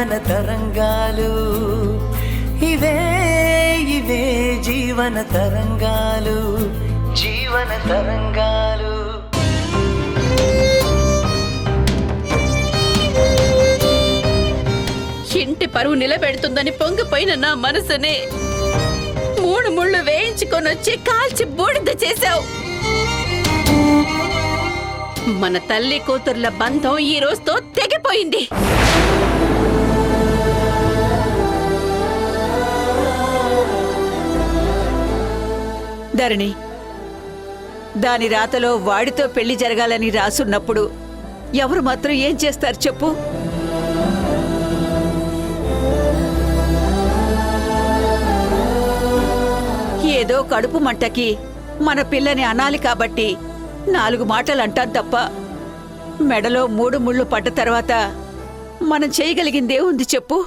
జీవన తరంగాలు, ఇవే ఇవే జీవన తరంగాలు, జీవన తరంగాలు. ఇంటి పరువు నిలబెడుతుందని పొంగిపోయిన నా మనసుని 3 ముళ్ళు వేయించుకొని వచ్చి కాల్చి బూడిద చేశావు. మన తల్లి కూతుర్ల బంధం ఈ రోజుతో తెగిపోయింది. ధరణి, దాని రాతలో వాడితో పెళ్లి జరగాలని రాసున్నప్పుడు ఎవరు మాత్రం ఏం చేస్తారు చెప్పు? ఏదో కడుపు మంటకి మన పిల్లని అనాలి కాబట్టి 4 మాటలు అంటాం తప్ప, మెడలో 3 ముళ్ళు పడ్డ తర్వాత మనం చేయగలిగిందే ఉంది చెప్పు?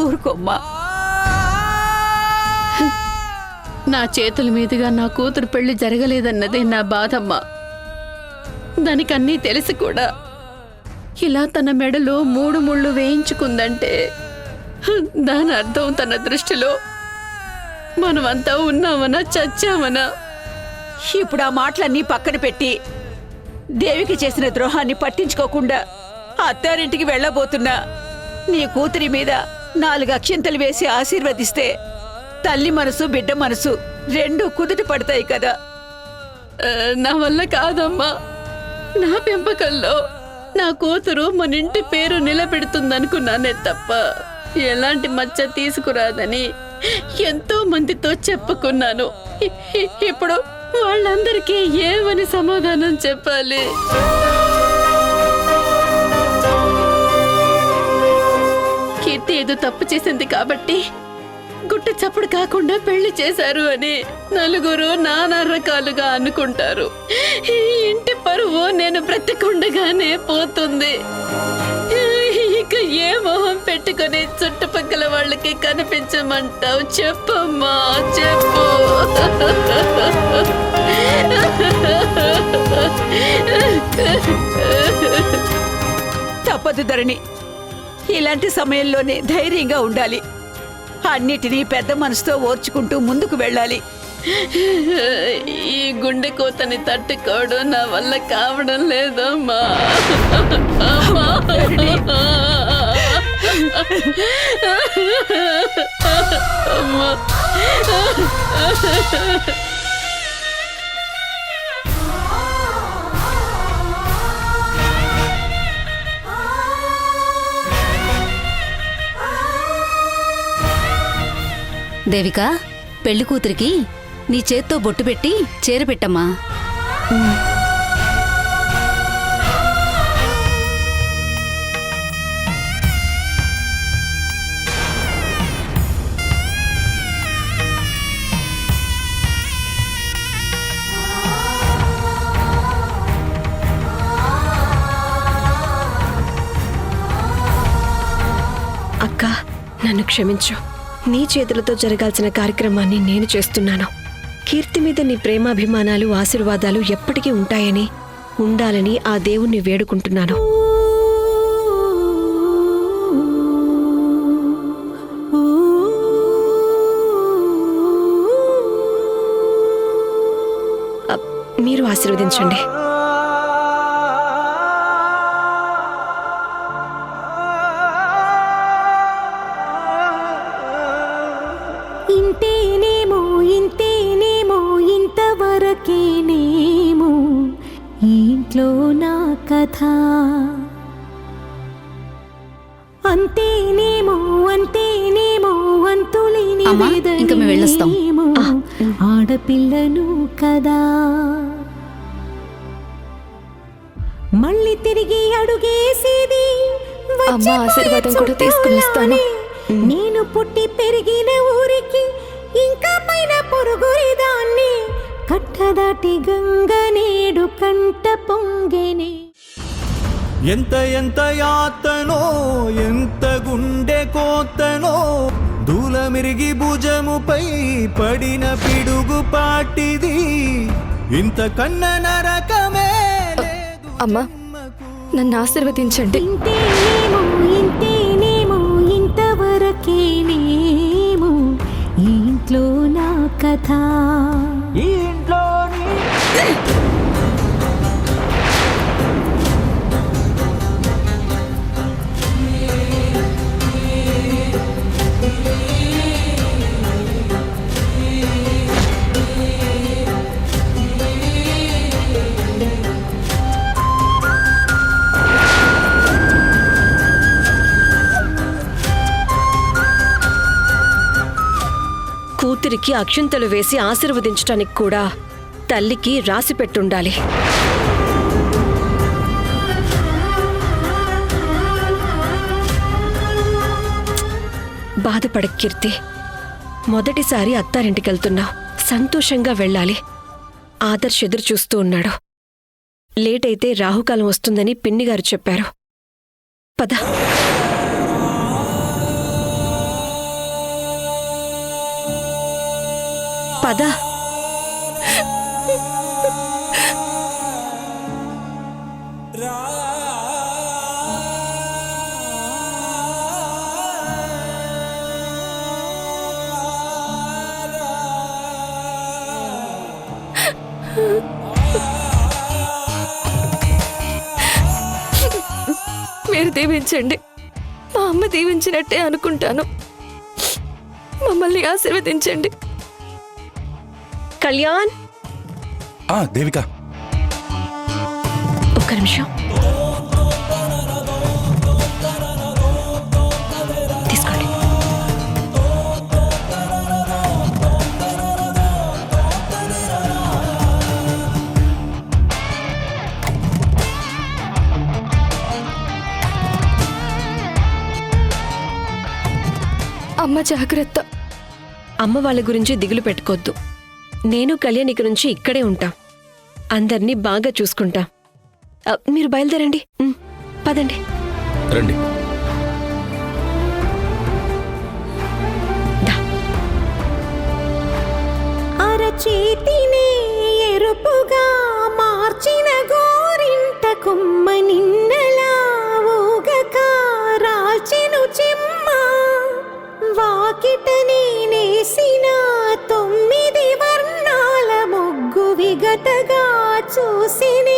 ఊరుకోమ్మా. నా చేతుల మీదుగా నా కూతురు పెళ్లి జరగలేదన్నదే నా బాధమ్మా. దానికన్నీ తెలిసి కూడా ఇలా తన మెడలో 3 ముళ్ళు వేయించుకుందంటే దాని అర్థం తన దృష్టిలో మనమంతా ఉన్నామనా చచ్చామనా? ఇప్పుడు ఆ మాటలన్నీ పక్కన పెట్టి దేవికి చేసిన ద్రోహాన్ని పట్టించుకోకుండా అత్తారింటికి వెళ్ళబోతున్నా నీ కూతురి మీద 4 అక్షింతలు వేసి ఆశీర్వదిస్తే తల్లి మనసు బిడ్డ మనసు 2 కుదుట పడతాయి కదా. నా వల్ల కాదమ్మా. నా పెంపకంలో నా కూతురు మన ఇంటి పేరు నిలబెడుతుందనుకున్నానే తప్ప ఎలాంటి మచ్చ తీసుకురాదని ఎంతో మందితో చెప్పుకున్నాను. ఇప్పుడు వాళ్ళందరికీ ఏమని సమాధానం చెప్పాలి? కీర్తి ఏదో తప్పు చేసింది కాబట్టి గుట్ట చప్పుడు కాకుండా పెళ్లి చేశారు అని నలుగురు నానా రకాలుగా అనుకుంటారు. ఈ ఇంటి పరువు నేను బ్రతికుండగానే పోతుంది. ఇక ఏ మొహం పెట్టుకుని చుట్టుపక్కల వాళ్ళకి కనిపించమంటావు? చెప్పమ్మా, చెప్పు. తప్పదు ధరణి, ఇలాంటి సమయంలోనే ధైర్యంగా ఉండాలి. అన్నిటినీ పెద్ద మనసుతో ఓర్చుకుంటూ ముందుకు వెళ్ళాలి. ఈ గుండె కోతని తట్టుకోవడం నా వల్ల కావడం లేదమ్మా. దేవిక, పెళ్లి కూతురికి నీ చేత్తో బొట్టు పెట్టి చీర పెట్టమ్మా. అక్క, నన్ను క్షమించు. నీ చేతులతో జరగాల్సిన కార్యక్రమాన్ని నేను చేస్తున్నాను. కీర్తి మీద నీ ప్రేమాభిమానాలు ఆశీర్వాదాలు ఎప్పటికీ ఉంటాయని, ఉండాలని ఆ దేవుణ్ణి వేడుకుంటున్నాను. మీరు ఆశీర్వదించండి. ఇంతేనేమో ఇంతేనేమో ఇంతవరకేనేమో ఇంట్లో నా కథ, అంతేనేమో అంతేనేమో అంతులేని వేదనేమో ఆడపిల్లను కదా. మళ్ళీ తిరిగి అడుగేసేది అమ్మ ఆశీర్వాదం కూడా తీసుకుని వస్తాను. నేను పుట్టి పెరిగిన ఊరికి ఇంకా పైన పొరుగురిదాన్ని, కట్టదాటి గంగ నేడు కంట పొంగెనే. ఎంత ఎంత యాతనో, ఎంత గుండె కోతనో, దూలమిరిగి భుజముపై పడిన పిడుగు పాటిది, ఇంత కన్న నరకమే. అమ్మా, నన్ను ఆశీర్వదించండి. ఇంతేనేమో ఇంతవరకేనేమో ఈ ఇంట్లో నా కథ. ఈ ఇంట్లోని కూతురికి అక్షింతలు వేసి ఆశీర్వదించటానికి కూడా తల్లికి రాసి పెట్టుండాలి. బాధపడ కీర్తి, మొదటిసారి అత్తారింటికెళ్తున్నావు, సంతోషంగా వెళ్ళాలి. ఆదర్శ్ ఎదురు చూస్తూ ఉన్నాడు. లేట్ అయితే రాహుకాలం వస్తుందని పిన్నిగారు చెప్పారు. పద. పద. మీరు దీవించండి. మా అమ్మ దీవించినట్టే అనుకుంటాను. మమ్మల్ని ఆశీర్వదించండి. కళ్యాణ్, దేవిక, ఒక్క నిమిషం తీసుకోండి. అమ్మ జాగ్రత్త. అమ్మ వాళ్ళ గురించి దిగులు పెట్టుకోద్దు. నేను కళ్యాణ్ ఇక నుంచి ఇక్కడే ఉంటాం. అందర్నీ బాగా చూసుకుంటాం. మీరు బయలుదేరండి. పదండి. రండి. అరచేతినే ఎరుపుగా మార్చిన గోరింట కొమ్మ నిన్నలా ఊగక రాల్చెను చెమ్మ. వాకిట నేనేసిన 9 వర్ణాల ముగ్గు విగతగా చూసినే